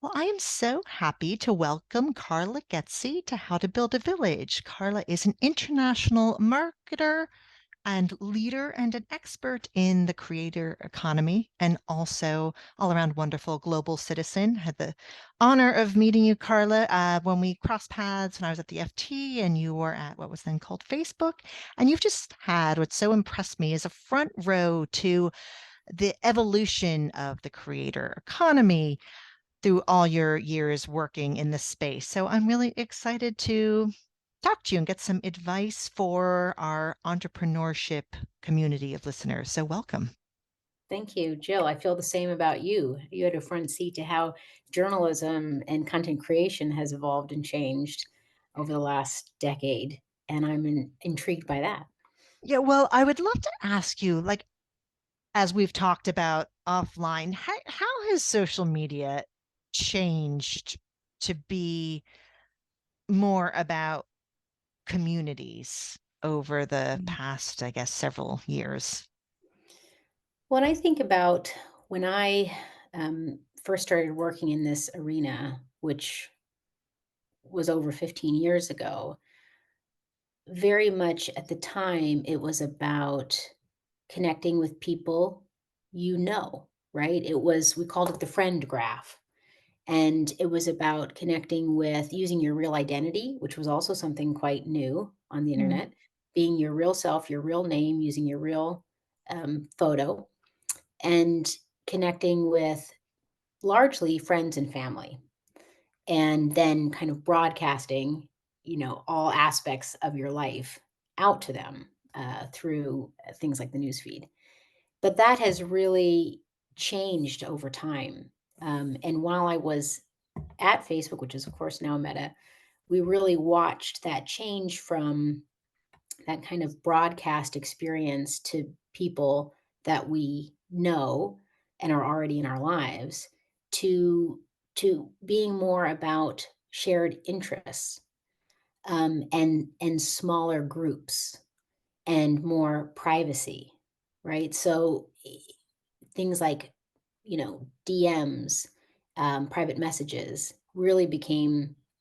Well, I am so happy to welcome Karla Geci to How to Build a Village. Karla is an international marketer and leader and an expert in the creator economy and also all around wonderful global citizen. Had the honor of meeting you, Karla, when we crossed paths when I was at the FT and you were at what was then called Facebook. And you've just had what so impressed me is a front row to the evolution of the creator economy through all your years working in this space. So I'm really excited to talk to you and get some advice for our entrepreneurship community of listeners. So welcome. Thank you, Jill. I feel the same about you. You had a front seat to how journalism and content creation has evolved and changed over the last decade, and I'm intrigued by that. Yeah, well, I would love to ask you, like, as we've talked about offline, how has social media changed to be more about communities over the Mm. past, I guess, several years? When I think about when I first started working in this arena, which was over 15 years ago, very much at the time, it was about connecting with people right? We called it the friend graph. And it was about connecting with using your real identity, which was also something quite new on the Mm. internet, being your real self, your real name, using your real photo, and connecting with largely friends and family. And then kind of broadcasting, all aspects of your life out to them through things like the newsfeed. But that has really changed over time. And while I was at Facebook, which is of course now Meta, we really watched that change from that kind of broadcast experience to people that we know and are already in our lives to being more about shared interests and smaller groups and more privacy, right? So things like, DMs, private messages really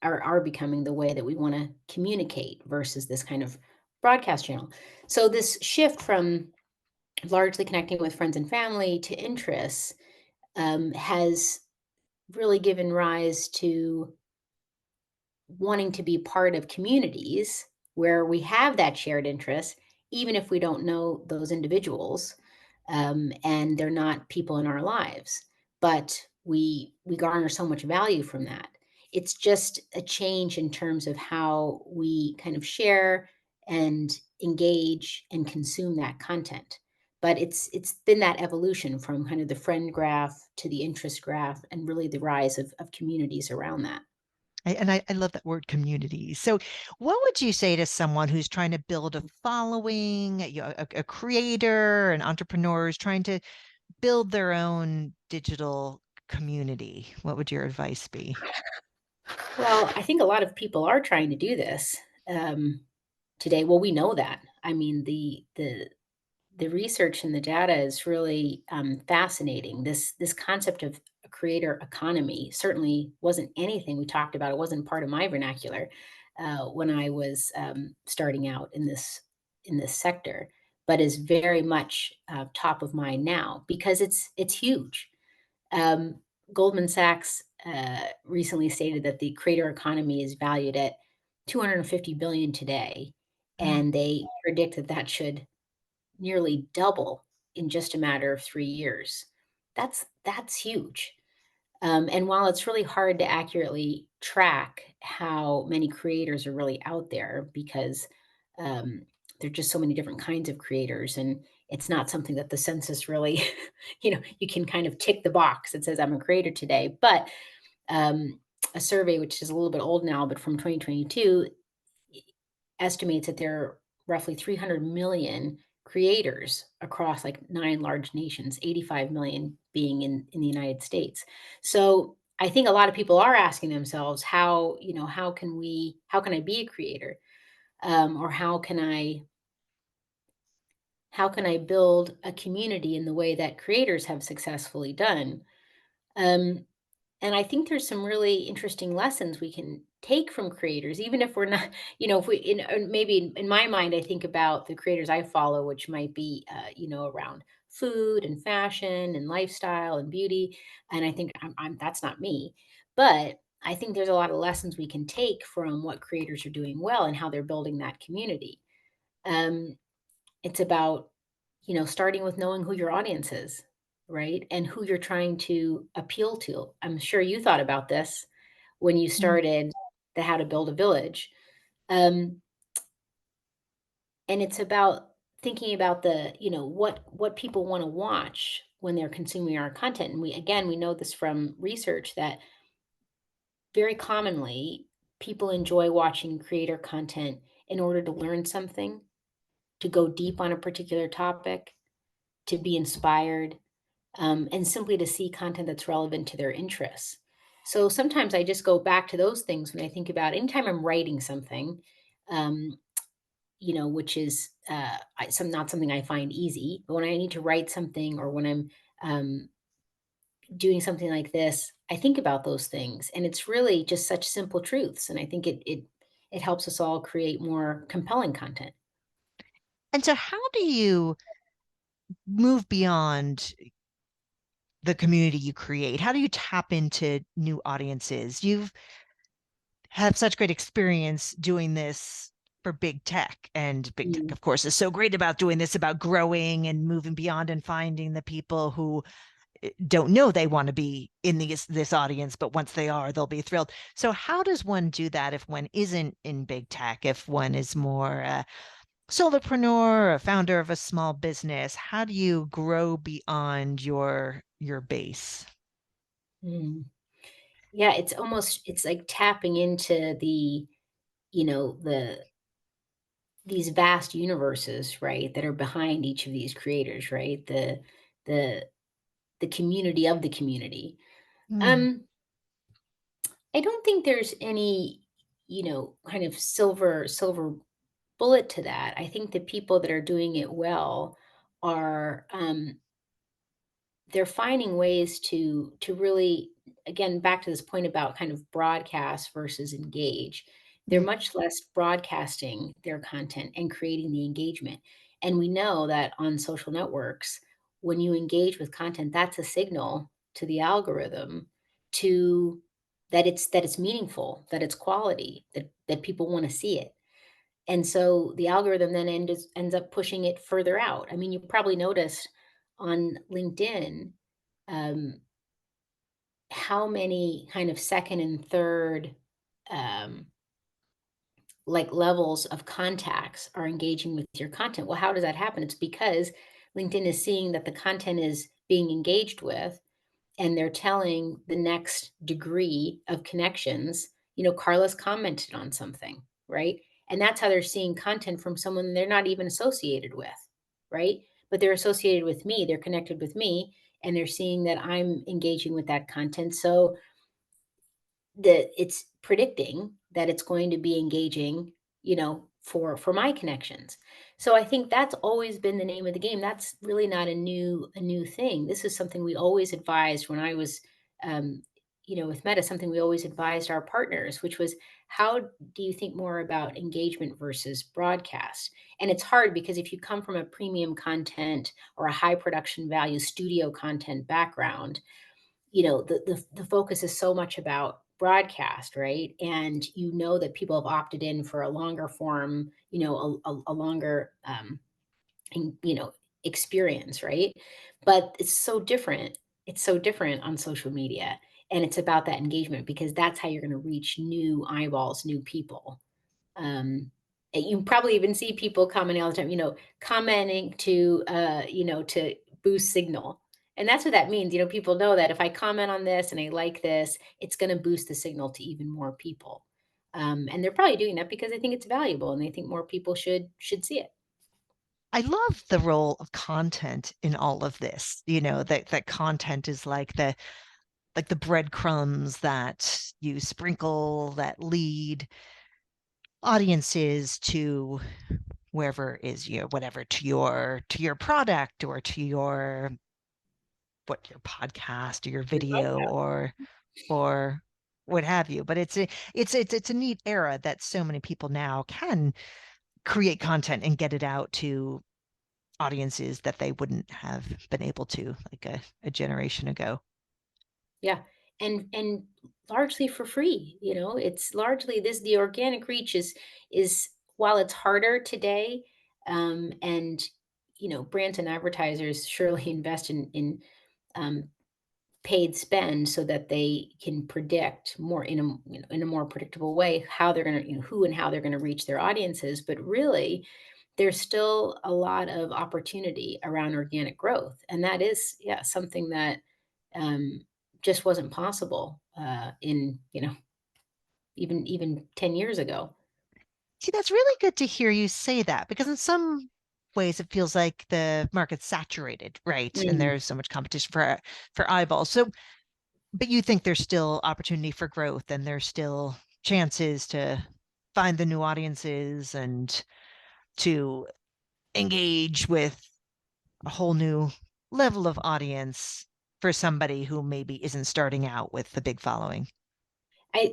are becoming the way that we want to communicate versus this kind of broadcast channel. So this shift from largely connecting with friends and family to interests has really given rise to wanting to be part of communities where we have that shared interest, even if we don't know those individuals and they're not people in our lives. But we garner so much value from that. It's just a change in terms of how we kind of share and engage and consume that content. But it's been that evolution from kind of the friend graph to the interest graph and really the rise of communities around that. I love that word community. So, what would you say to someone who's trying to build a following, a creator, an entrepreneur is trying to build their own digital community? What would your advice be? Well, I think a lot of people are trying to do this today. Well, we know that. I mean, the research and the data is really fascinating. This concept of a creator economy certainly wasn't anything we talked about. It wasn't part of my vernacular when I was starting out in this sector, but is very much top of mind now because it's huge. Um, Goldman Sachs recently stated that the creator economy is valued at 250 billion today, Mm. and they predict that that should nearly double in just a matter of 3 years. That's huge. And while it's really hard to accurately track how many creators are really out there because um, there are just so many different kinds of creators, and it's not something that the census really, you can kind of tick the box that says I'm a creator today. But um, a survey, which is a little bit old now, but from 2022, estimates that there are roughly 300 million creators across like 9 large nations, 85 million being in the United States. So I think a lot of people are asking themselves, how can I be a creator? Or how can I build a community in the way that creators have successfully done? Um, And I think there's some really interesting lessons we can take from creators, even if we're not, if we, maybe in my mind, I think about the creators I follow, which might be, around food and fashion and lifestyle and beauty. And I think that's not me. But I think there's a lot of lessons we can take from what creators are doing well and how they're building that community. Um, it's about, starting with knowing who your audience is, right? And who you're trying to appeal to. I'm sure you thought about this when you Mm. started the How to Build a Village. Um, and it's about thinking about the, what people want to watch when they're consuming our content. And we know this from research that very commonly people enjoy watching creator content in order to learn something, to go deep on a particular topic, to be inspired, and simply to see content that's relevant to their interests. So sometimes I just go back to those things when I think about anytime I'm writing something, um, which is not something I find easy, but when I need to write something or when I'm um, doing something like this, I think about those things, and it's really just such simple truths. And I think it helps us all create more compelling content. And so, how do you move beyond the community you create? How do you tap into new audiences? You've have such great experience doing this for big tech, and big tech Mm, of course is so great about doing this, about growing and moving beyond and finding the people who don't know they want to be in this audience, but once they are, they'll be thrilled. So how does one do that if one isn't in big tech, if one is more a solopreneur, a founder of a small business? How do you grow beyond your base? mm. Yeah, it's like tapping into the these vast universes, right, that are behind each of these creators, right? The the community of the community. Mm. Um, I don't think there's any, kind of silver bullet to that. I think the people that are doing it well are they're finding ways to really, again, back to this point about kind of broadcast versus engage. They're Mm. much less broadcasting their content and creating the engagement. And we know that on social networks, when you engage with content, that's a signal to the algorithm to that it's meaningful, that it's quality, that people want to see it. And so the algorithm then ends up pushing it further out. I mean, you probably noticed on LinkedIn, um, how many kind of second and third, um, like levels of contacts are engaging with your content. Well, how does that happen? It's because LinkedIn is seeing that the content is being engaged with, and they're telling the next degree of connections, Carla's commented on something, right? And that's how they're seeing content from someone they're not even associated with, right? But they're associated with me, they're connected with me, and they're seeing that I'm engaging with that content. So that it's predicting that it's going to be engaging, for my connections. So I think that's always been the name of the game. That's really not a new thing. This is something we always advised when I was um, with Meta, something we always advised our partners, which was how do you think more about engagement versus broadcast? And it's hard because if you come from a premium content or a high production value studio content background, the focus is so much about broadcast, right? And that people have opted in for a longer form, a longer and, experience, right? But it's so different on social media, and it's about that engagement because that's how you're going to reach new eyeballs, new people. um, and you probably even see people commenting all the time, commenting to boost signal. And that's what that means. People know that if I comment on this and I like this, it's going to boost the signal to even more people. And they're probably doing that because they think it's valuable and they think more people should see it. I love the role of content in all of this. That content is like the breadcrumbs that you sprinkle that lead audiences to wherever is your whatever, to your product, or to your podcast or your Your video, podcast. or or what have you. But it's a neat era that so many people now can create content and get it out to audiences that they wouldn't have been able to like a generation ago. Yeah, and largely for free, it's largely this the organic reach is while it's harder today, and, brands and advertisers surely invest in, um, paid spend so that they can predict more in a more predictable way how they're gonna who and how they're gonna reach their audiences, but really, there's still a lot of opportunity around organic growth, and that is, yeah, something that, um, just wasn't possible, in, even 10 years ago. See, that's really good to hear you say that because in some ways it feels like the market's saturated, right? And Mm. there's so much competition for eyeballs. So, but you think there's still opportunity for growth and there's still chances to find the new audiences and to engage with a whole new level of audience for somebody who maybe isn't starting out with the big following.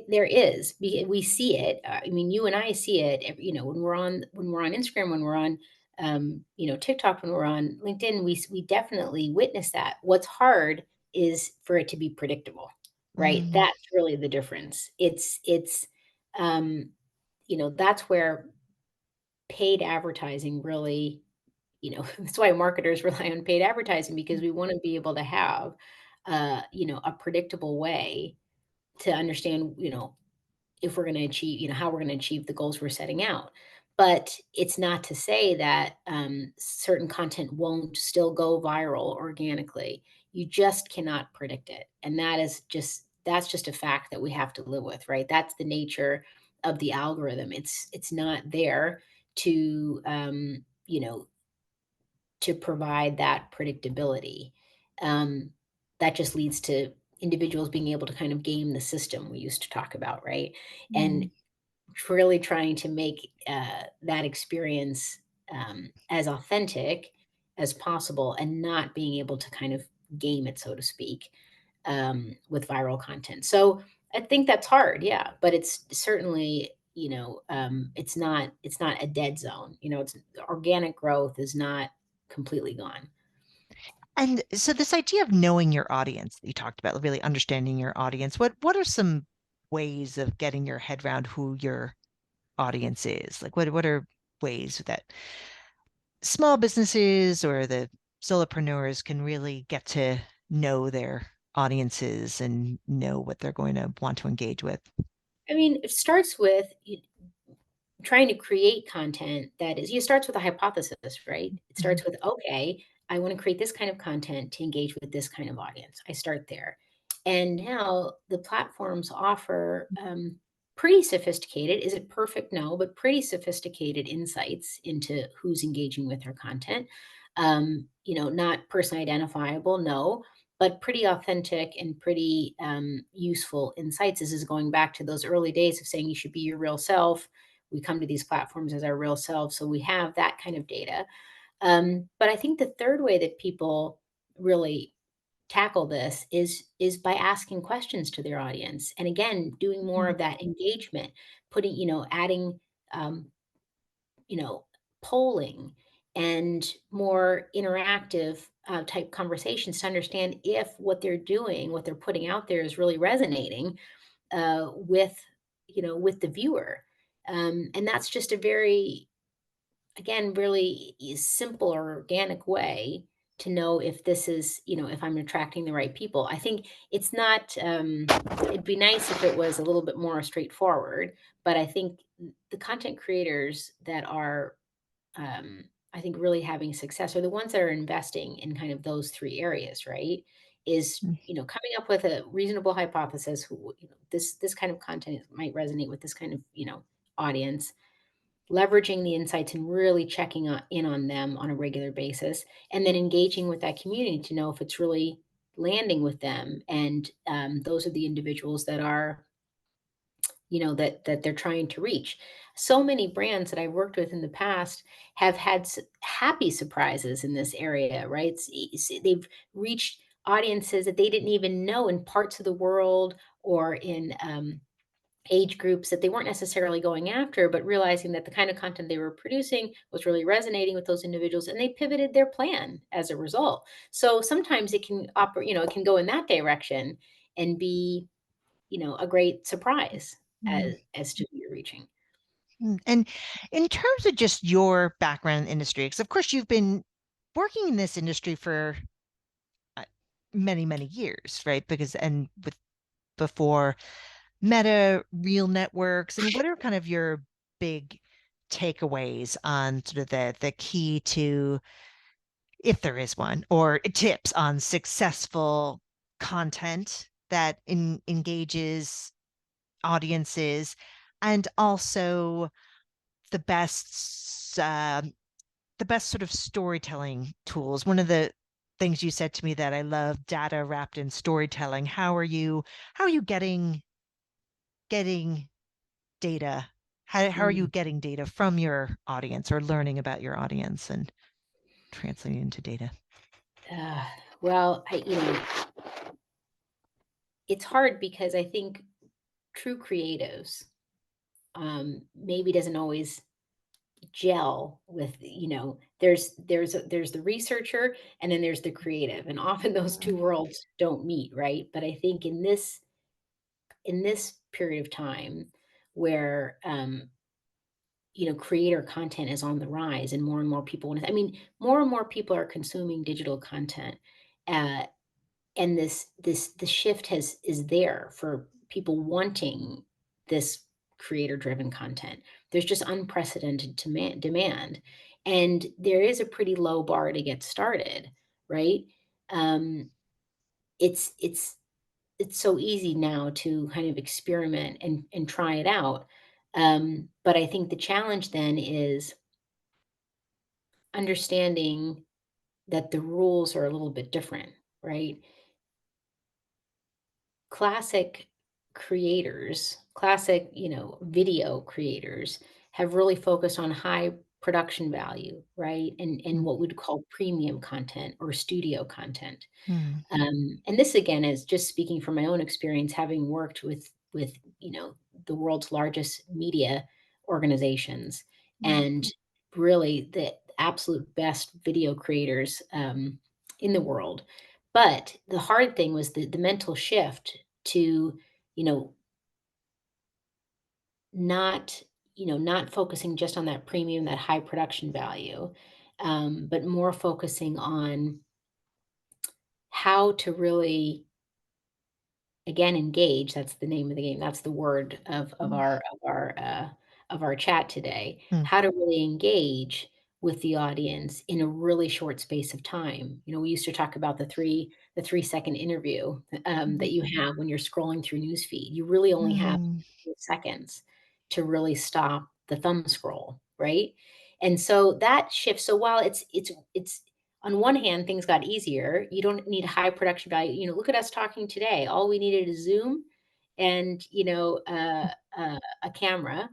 There is, we see it. I mean, you and I see it, when we're on Instagram, when we're on, TikTok, when we're on LinkedIn, we definitely witness that. What's hard is for it to be predictable, right? Mm, That's really the difference. Um, that's where paid advertising really, that's why marketers rely on paid advertising because we want to be able to have, a predictable way to understand, if we're going to achieve, how we're going to achieve the goals we're setting out. But it's not to say that certain content won't still go viral organically. You just cannot predict it, and that's just a fact that we have to live with, right? That's the nature of the algorithm. It's not there to to provide that predictability. Um, that just leads to individuals being able to kind of game the system we used to talk about, right? And mm. really trying to make that experience as authentic as possible and not being able to kind of game it, so to speak, with viral content. So I think that's hard, yeah, but it's certainly it's not a dead zone. It's organic growth is not completely gone. And so this idea of knowing your audience that you talked about, really understanding your audience, what are some ways of getting your head around who your audience is? Like what are ways that small businesses or the solopreneurs can really get to know their audiences and know what they're going to want to engage with? I mean, it starts with trying to create content that is it starts with a hypothesis, right? It Mhm. starts with, okay, I want to create this kind of content to engage with this kind of audience. I start there. And now the platforms offer pretty sophisticated, is it perfect? No, but pretty sophisticated insights into who's engaging with their content. Not personally identifiable, no, but pretty authentic and pretty useful insights. This is going back to those early days of saying you should be your real self. We come to these platforms as our real selves, so we have that kind of data. But I think the third way that people really tackle this is by asking questions to their audience, and again, doing more Mm, of that engagement, putting, adding, um, you know, polling and more interactive type conversations to understand if what they're doing, what they're putting out there, is really resonating with the viewer. And that's just a very, again, really simple or organic way to know if this is, if I'm attracting the right people. I think it's not, it'd be nice if it was a little bit more straightforward, but I think the content creators that are, I think, really having success are the ones that are investing in kind of those three areas, right? Is mm. coming up with a reasonable hypothesis. This kind of content might resonate with this kind of audience. Leveraging the insights and really checking in on them on a regular basis, and then engaging with that community to know if it's really landing with them. And those are the individuals that are that they're trying to reach. So many brands that I've worked with in the past have had happy surprises in this area, right? They've reached audiences that they didn't even know in parts of the world or in age groups that they weren't necessarily going after, but realizing that the kind of content they were producing was really resonating with those individuals, and they pivoted their plan as a result. So sometimes it can operate, it can go in that direction and be, a great surprise Mm. as to who you're reaching. And in terms of just your background in the industry, because of course you've been working in this industry for uh, many, many years, right? Because and with before Meta, real networks, and what are kind of your big takeaways on sort of the key to, if there is one, or tips on successful content that engages audiences, and also the best the best sort of storytelling tools. One of the things you said to me that I love, data wrapped in storytelling. How are you getting data? How are you Mm. getting data from your audience or learning about your audience and translating into data? Uh, well, it's hard because I think true creatives maybe doesn't always gel with, there's the researcher and then there's the creative, and often those two worlds don't meet, right? But I think in this period of time where creator content is on the rise and more people want to, I mean, more and more people are consuming digital content. uh, and the shift has is there for people wanting this creator driven content. There's just unprecedented demand, and there is a pretty low bar to get started, right? um it's it's so easy now to kind of experiment and try it out. But I think the challenge then is understanding that the rules are a little bit different, right? Classic classic, video creators have really focused on high production value, right? And what we'd call premium content or studio content. Mm-hmm. And this again is just speaking from my own experience, having worked with the world's largest media organizations, and really the absolute best video creators in the world. But the hard thing was the mental shift to, you know not not focusing just on that premium, that high production value, but more focusing on how to really, again, engage. That's the name of the game. That's the word of our chat today. How to really engage with the audience in a really short space of time. We used to talk about the 3-second interview that you have when you're scrolling through newsfeed. You really only have Mm-hmm. seconds to really stop the thumb scroll, right? And so that shift. So while it's on one hand, things got easier. You don't need high production value. Look at us talking today. All we needed is Zoom and, a camera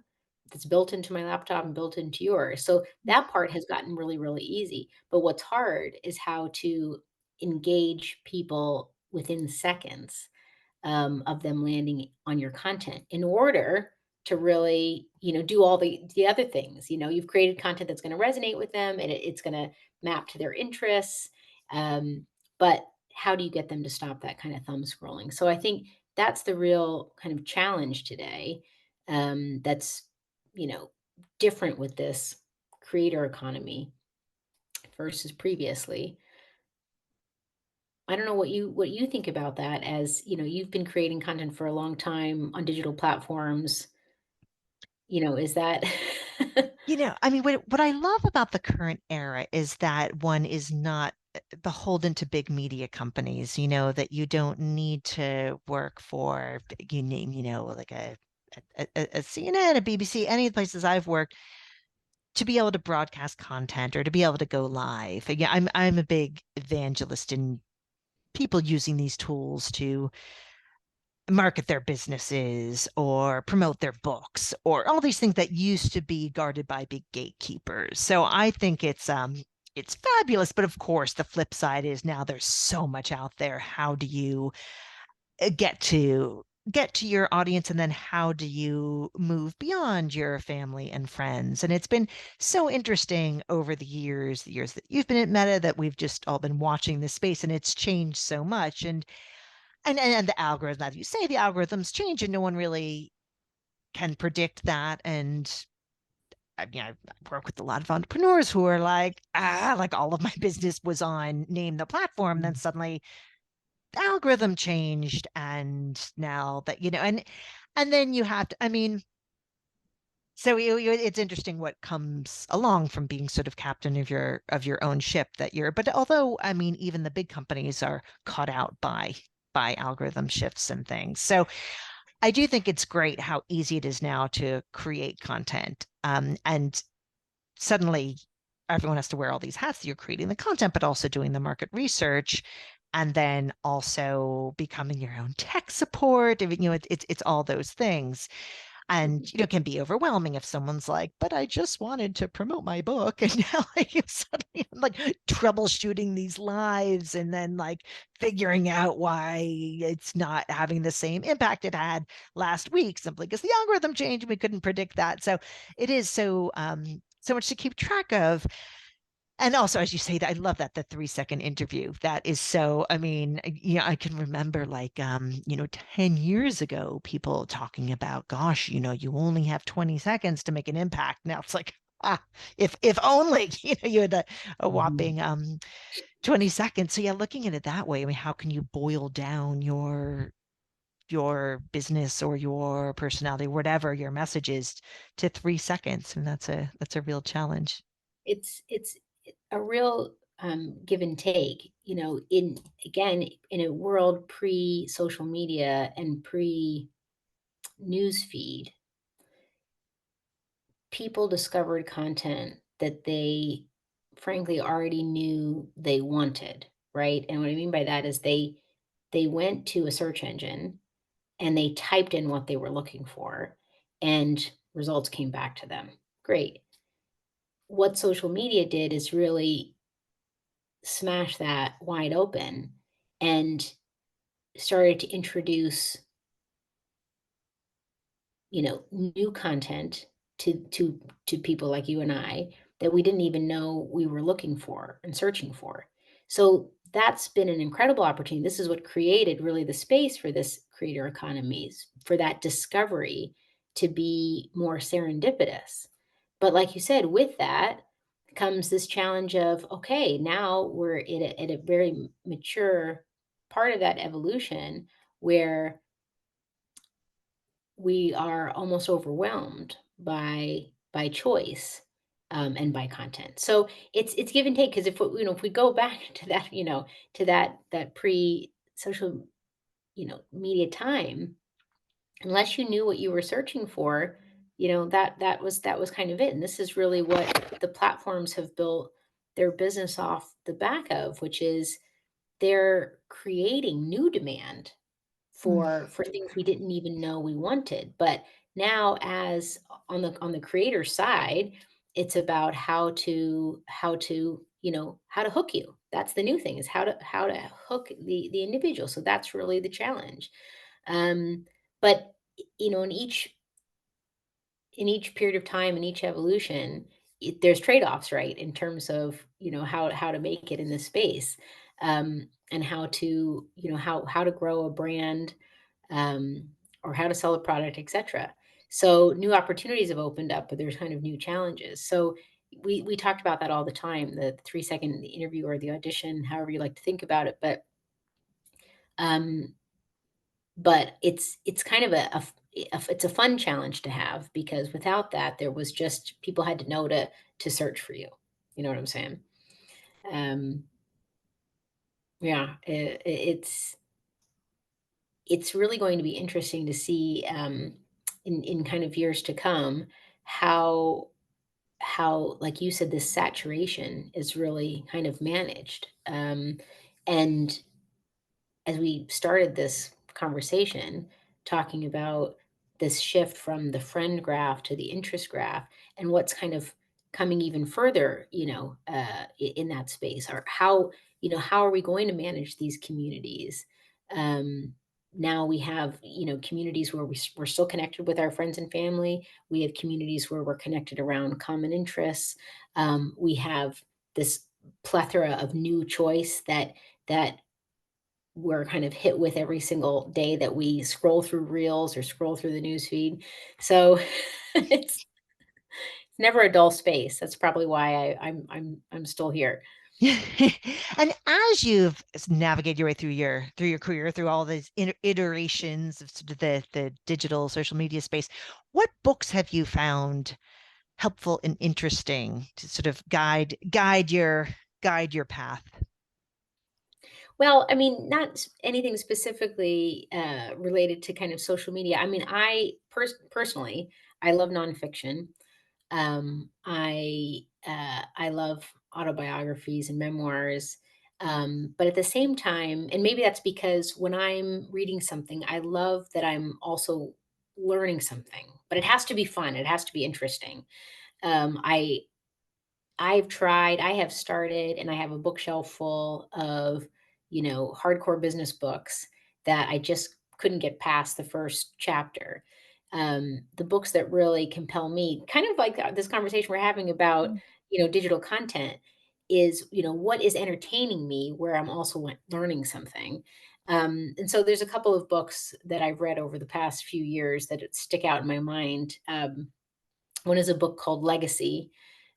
that's built into my laptop and built into yours. So that part has gotten really, really easy. But what's hard is how to engage people within seconds of them landing on your content in order to really, do all the other things. You've created content that's going to resonate with them, and it's going to map to their interests. Um, but how do you get them to stop that kind of thumb scrolling? So I think that's the real kind of challenge today. That's you know different with this creator economy versus previously. I don't know what you think about that, as, you've been creating content for a long time on digital platforms. Is that I mean, what I love about the current era is that one is not beholden to big media companies, that you don't need to work for, you name, like a CNN, a BBC, any of the places I've worked to be able to broadcast content or to be able to go live. And yeah, I'm a big evangelist in people using these tools to market their businesses or promote their books or all these things that used to be guarded by big gatekeepers. So I think it's fabulous, but of course the flip side is now there's so much out there. How do you get to get to your audience, and then how do you move beyond your family and friends? And it's been so interesting over the years that you've been at Meta, that we've just all been watching this space, and it's changed so much. And the algorithm, as you say, the algorithms change, and no one really can predict that. And I mean, I work with a lot of entrepreneurs who are like, like all of my business was on name the platform. Then Mhm. suddenly the algorithm changed. And now that, and then you have to, I mean, so it's interesting what comes along from being sort of captain of your own ship, that you're, but although, I mean, even the big companies are caught out by algorithm shifts and things. So I do think it's great how easy it is now to create content. And suddenly everyone has to wear all these hats. You're creating the content, but also doing the market research, and then also becoming your own tech support. It's all those things. And it can be overwhelming if someone's like, but I just wanted to promote my book. And now suddenly I'm like troubleshooting these lives, and then like figuring out why it's not having the same impact it had last week, simply because the algorithm changed and we couldn't predict that. So it is so much to keep track of. And also, as you say, that I love that the 3 second interview. That is so, I mean, I can remember like 10 years ago, people talking about, gosh, you only have 20 seconds to make an impact. Now it's like, if only, you had a Mhm. whopping 20 seconds. So yeah, looking at it that way, I mean, how can you boil down your business or your personality, whatever your message is, to 3 seconds? And that's a real challenge. It's a real, give and take, in again, in a world pre-social media and pre-news feed, people discovered content that they frankly already knew they wanted, right? And what I mean by that is they went to a search engine and they typed in what they were looking for, and results came back to them. Great. What social media did is really smash that wide open and started to introduce, new content to people like you and I that we didn't even know we were looking for and searching for. So that's been an incredible opportunity. This is what created really the space for this creator economies, for that discovery to be more serendipitous. But like you said, with that comes this challenge of, okay, now we're at a very mature part of that evolution where we are almost overwhelmed by choice, and by content. So it's give and take, because if we go back to that, to that pre social, media time, unless you knew what you were searching for, that was kind of it. And this is really what the platforms have built their business off the back of, which is they're creating new demand Mm. for things we didn't even know we wanted. But now, as on the creator side, it's about how to hook you. That's the new thing, is how to hook the individual. So that's really the challenge. Um, but in each period of time, in each evolution, there's trade-offs, right, in terms of how to make it in this space, and how to grow a brand, or how to sell a product, etc. So new opportunities have opened up, but there's kind of new challenges. So we talked about that all the time, the 3 second interview or the audition, however you like to think about it. Um, but it's kind of it's a fun challenge to have, because without that, there was just people had to know to search for you. You know what I'm saying? Um, yeah, it's really going to be interesting to see, in kind of years to come, how like you said, this saturation is really kind of managed. And as we started this conversation talking about this shift from the friend graph to the interest graph, and what's kind of coming even further, in that space, or how are we going to manage these communities, um, now we have, communities where we're still connected with our friends and family. We have communities where we're connected around common interests. We have this plethora of new choice that we're kind of hit with every single day that we scroll through reels or scroll through the news feed. So it's never a dull space. That's probably why I'm still here. And as you've navigated your way through your career, through all these iterations of sort of the digital social media space, what books have you found helpful and interesting to sort of guide your path? Well, I mean, not anything specifically related to kind of social media. I mean, personally, I love nonfiction. I love autobiographies and memoirs. But at the same time, and maybe that's because when I'm reading something, I love that I'm also learning something. But it has to be fun. It has to be interesting. Um, I I have started, and I have a bookshelf full of, hardcore business books that I just couldn't get past the first chapter. The books that really compel me, kind of like this conversation we're having about, digital content, is, what is entertaining me where I'm also learning something. And so there's a couple of books that I've read over the past few years that stick out in my mind. One is a book called Legacy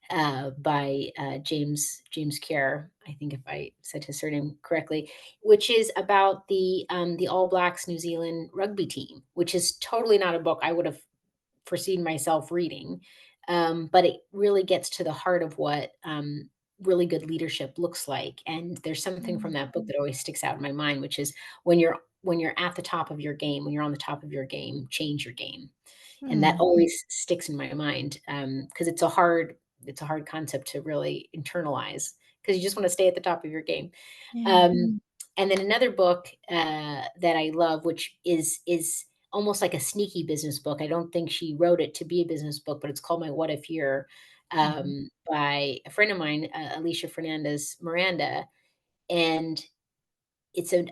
by James Kerr. I think if I said his surname correctly, which is about the All Blacks New Zealand rugby team, which is totally not a book I would have foreseen myself reading, but it really gets to the heart of what really good leadership looks like. And there's something from Mm, that book that always sticks out in my mind, which is when you're at the top of your game, when you're on the top of your game, change your game. And that mm, always sticks in my mind, because it's a hard concept to really internalize because you just wanna stay at the top of your game. yeah. And then another book, that I love, which is almost like a sneaky business book. I don't think she wrote it to be a business book, but it's called My What If Year, Mhm. by a friend of mine, Alicia Fernandez Miranda, and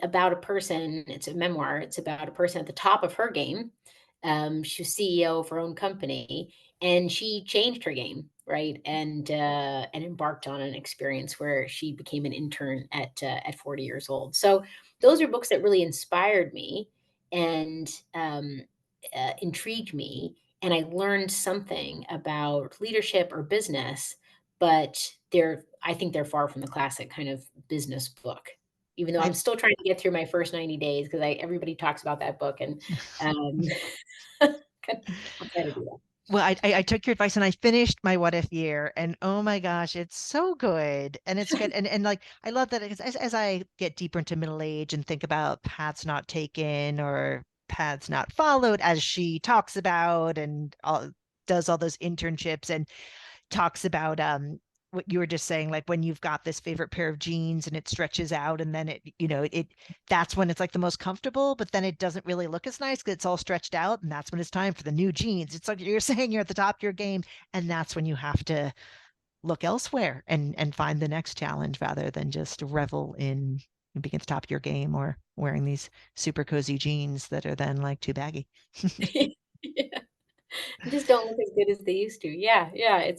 about a person. It's a memoir. It's about a person at the top of her game. She was CEO of her own company, and she changed her game, right? And embarked on an experience where she became an intern at 40 years old. So those are books that really inspired me and intrigued me, and I learned something about leadership or business. But I think they're far from the classic kind of business book, even though I'm I still trying to get through my first 90 days because everybody talks about that book, and, um, I'll try to do that. Well, I took your advice and I finished my What If Year, and oh my gosh, it's so good, and it's good, and like I love that because as I get deeper into middle age and think about paths not taken or paths not followed, as she talks about and does all those internships and talks about what you were just saying, like when you've got this favorite pair of jeans and it stretches out and then it that's when it's like the most comfortable, but then it doesn't really look as nice because it's all stretched out, and that's when it's time for the new jeans. It's like you're saying, you're at the top of your game, and that's when you have to look elsewhere and find the next challenge rather than just revel in being at the top of your game or wearing these super cozy jeans that are then like too baggy. Yeah, just don't look as good as they used to. Yeah, yeah, I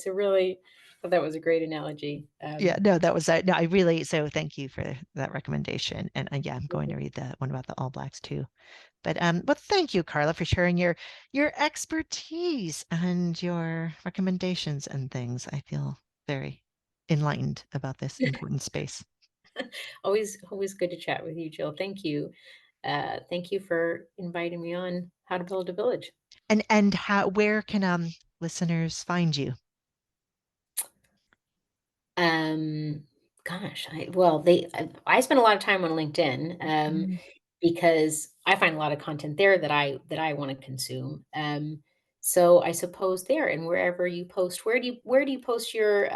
thought that was a great analogy. Yeah, no, that was no, I really so thank you for that recommendation. And yeah, I'm going to read the one about the All Blacks too. But thank you, Karla, for sharing your expertise and your recommendations and things. I feel very enlightened about this important space. Always good to chat with you, Jill. Thank you. Thank you for inviting me on How to Build a Village. And how where can listeners find you? Um, Gosh, I spend a lot of time on LinkedIn, Mm. because I find a lot of content there that I want to consume. So I suppose there and wherever you post, where do you post your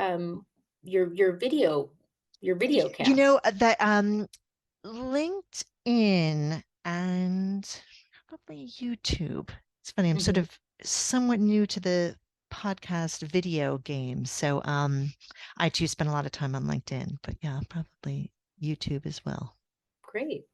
video You know casts? that LinkedIn and probably YouTube. It's funny, I'm sort Mhm. of somewhat new to the podcast video game. So I too spend a lot of time on LinkedIn, but yeah, probably YouTube as well. Great.